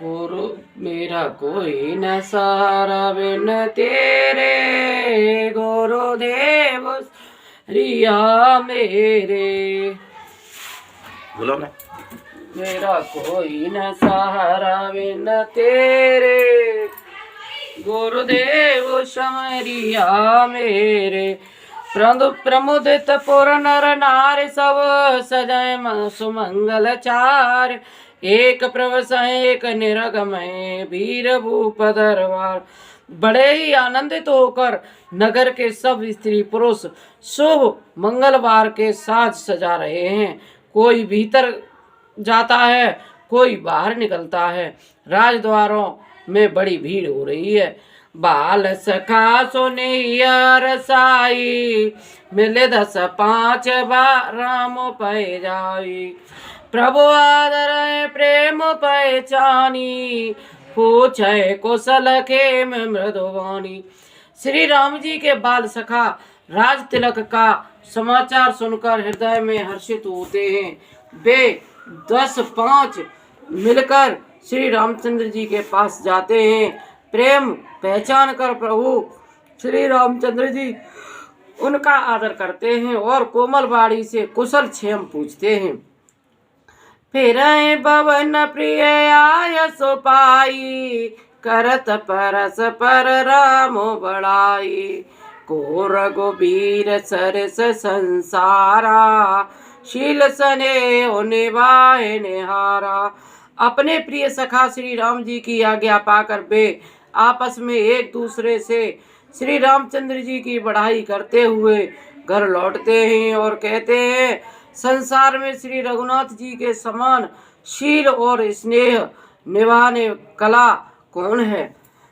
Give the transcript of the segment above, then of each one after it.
गुरु मेरा कोई न सहारा बिन तेरे, गुरुदेव रिया मेरे। बोलो ना। मेरा कोई न सहारा बिन तेरे, गुरुदेव समरिया मेरे। प्रमुदित पुर नर नार सब, सजय सुमंगल चार। एक प्रवसय एक निरगमय, वीर भूप दरबार। बड़े ही आनंदित होकर नगर के सब स्त्री पुरुष शुभ मंगलवार के साज सजा रहे हैं। कोई भीतर जाता है, कोई बाहर निकलता है। राजद्वारों में बड़ी भीड़ हो रही है। बाल सखा सोनिया रसाई, मिले 10 5 राम पै जाई। प्रभु आदर प्रेम पहचानी, पूछे कुशल खेम मृदुवानी। श्री राम जी के बाल सखा राज तिलक का समाचार सुनकर हृदय में हर्षित होते हैं। वे 10 5 मिलकर श्री रामचंद्र जी के पास जाते हैं। प्रेम पहचान कर प्रभु श्री रामचंद्र जी उनका आदर करते हैं और कोमल बाड़ी से कुशल क्षेम पूछते हैं। फिर भवन प्रिय आय सो पाई, करत परस पर राम बड़ाई। को रघुबीर सरस संसारा, शील सने निभाए निहारा। अपने प्रिय सखा श्री राम जी की आज्ञा पाकर वे आपस में एक दूसरे से श्री रामचंद्र जी की बढ़ाई करते हुए घर लौटते हैं और कहते हैं, संसार में श्री रघुनाथ जी के समान शील और स्नेह निभाने कला कौन है।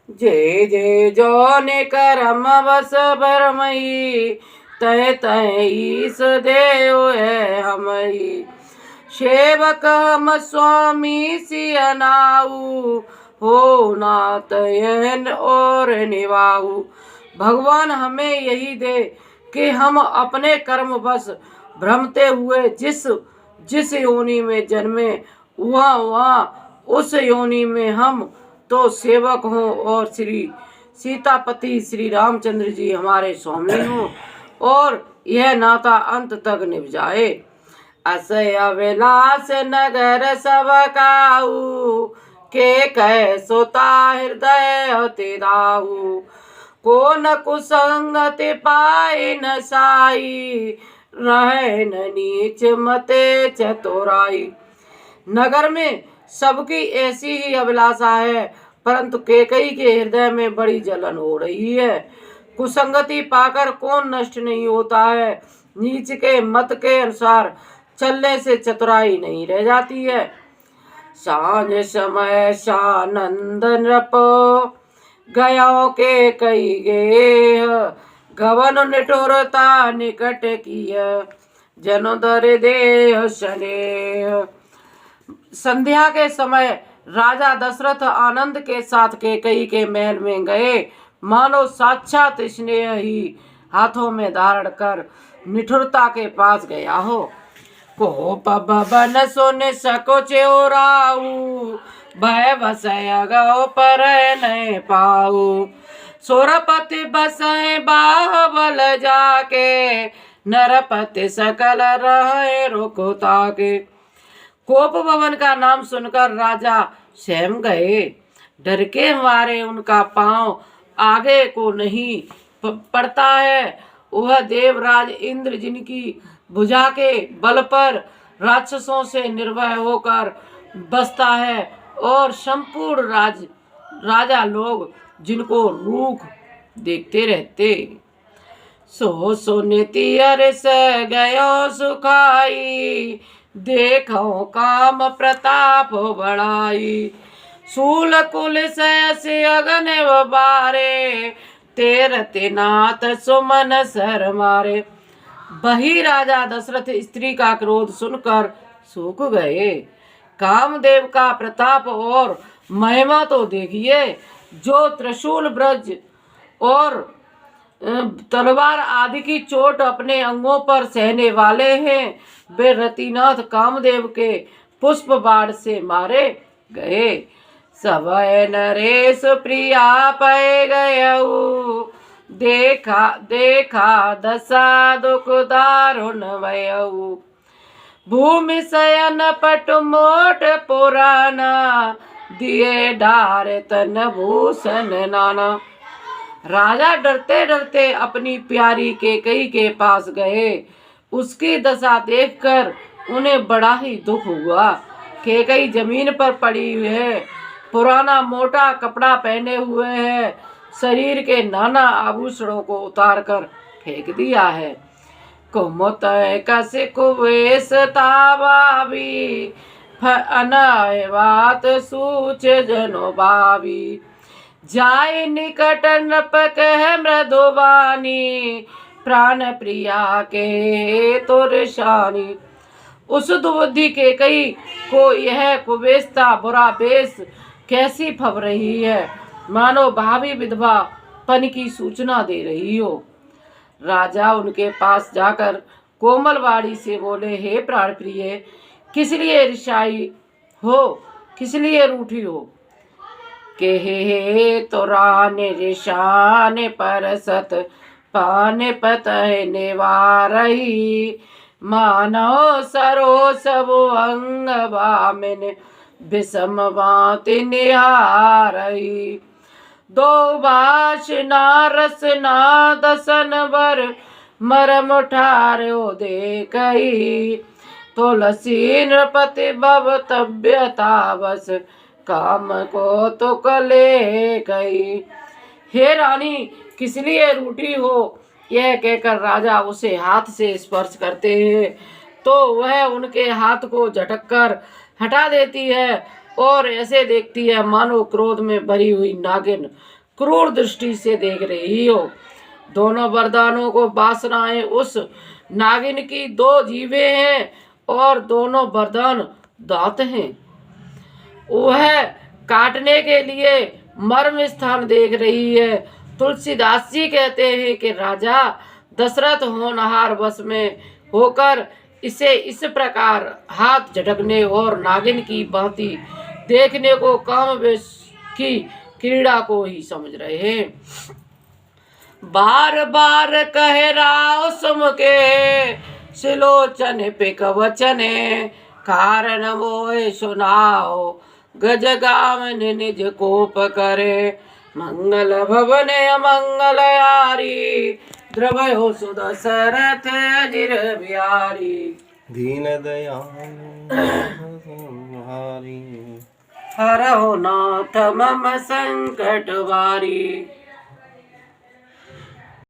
जय जय जौने करम बस भरमई, तय तय ईस देव है हमई। सेवक हम स्वामी सियनाऊ, हो नातयन और निभाऊ। भगवान हमें यही दे कि हम अपने कर्म बस भ्रमते हुए जिस योनि में जन्मे, वहाँ उस योनि में हम तो सेवक हों और श्री सीतापति श्री रामचंद्र जी हमारे स्वामी हों और यह नाता अंत तक निभ जाए। असय अविलास नगर सब काऊ, के कह सोता हृदय अति दाऊ। को न कुसंगति पाए न साई, रहे न नीच मते चतुराई। नगर में सबकी ऐसी ही अभिलाषा है, परंतु केकई के हृदय में बड़ी जलन हो रही है। कुसंगति पाकर कौन नष्ट नहीं होता है। नीच के मत के अनुसार चलने से चतुराई नहीं रह जाती है। सांझ समय सानंद नृप, गयो के कई गेह। गवन निठुरता निकट किय, जनो दर देह स्नेह। संध्या के समय राजा दशरथ आनंद के साथ केकई के महल में गए, मानो साक्षात स्नेह ही हाथों में धारण कर निठुरता के पास गया हो। को पवन सुन सको चोराऊ, भय बसय गौ पर नहीं पाऊ। सोरपति बसय बाहुबल जाके, नरपति सकल रहे रुको ताके। कोप भवन का नाम सुनकर राजा सहम गए। डर के मारे उनका पांव आगे को नहीं पड़ता है। वह देवराज इंद्र जिनकी भुजा के बल पर राक्षसों से निर्भय होकर बसता है और संपूर्ण राजा लोग जिनको रूख देखते रहते। सो नीति अरस गयो सुखाई, देखो काम प्रताप बढ़ाई। सूल कुल से अगन बारे, तेरते नाथ सुमन सर मारे। वही राजा दशरथ स्त्री का क्रोध सुनकर सूख गए। कामदेव का प्रताप और महिमा तो देखिए। जो त्रिशूल ब्रज और तलवार आदि की चोट अपने अंगों पर सहने वाले हैं, वे रतिनाथ कामदेव के पुष्प बाण से मारे गए। सवय नरेश प्रिया पै गयऊ, देखा देखा दशा दुख दारुण भयऊ। भूमि शयन पट मोट पुराना, दिए डार तन भूषण नाना। राजा डरते डरते अपनी प्यारी कैकेयी के पास गए। उसकी दशा देखकर उन्हें बड़ा ही दुख हुआ। कैकेयी जमीन पर पड़ी हुई है, पुराना मोटा कपड़ा पहने हुए है, शरीर के नाना आभूषणों को उतार कर फेंक दिया है। कुमुत कसे कुवेश तावावी, अनाय बात सूच जनो भावी। जाय निकट नृप कह मृदुवानी, प्राण प्रिया के तुरशानी। उस दुबुद्धि कैकेयी को यह कुबेशता बुरा बेश कैसी फब रही है, मानो भावी विधवा पन की सूचना दे रही हो। राजा उनके पास जाकर कोमल वाणी से बोले, हे प्राण प्रिय, किस लिए रिसाई हो, किस लिए रूठी हो। के हे तोराने रिशाने परसत, पाने पतह निवारही। मानव सरो सब अंग बामिन, विषम बाति निहारही। दो बाश नारस ना दसन बर, मरम उठार्यो देखई। तुलसी नृपति भवतव्यता बस, काम को तो कले कही। हे रानी, किस लिए रूठी हो, यह कहकर राजा उसे हाथ से स्पर्श करते हैं तो वह उनके हाथ को झटक कर हटा देती है और ऐसे देखती है मानो क्रोध में भरी हुई नागिन क्रूर दृष्टि से देख रही हो। दोनों वरदानों को वासनाएं उस नागिन की दो जीवे हैं और दोनों वरदान दांत हैं। वह काटने के लिए मर्म स्थान देख रही है। तुलसीदास जी कहते हैं कि राजा दशरथ होनहार वश में होकर इसे इस प्रकार हाथ झटकने और नागिन की भांति देखने को कामवेश की क्रीड़ा को ही समझ रहे हैं। बार बार कह राव सुम के, सिलोचन पे कवचने। कारण मोय सुनाओ, गज गावन निज कोप करे। मंगल भवने अमंगल यारी, द्रवयो सुदशरथ अजिर बिहारी। दीन दयाल हरि, हरहु नाथ मम संकट वारी।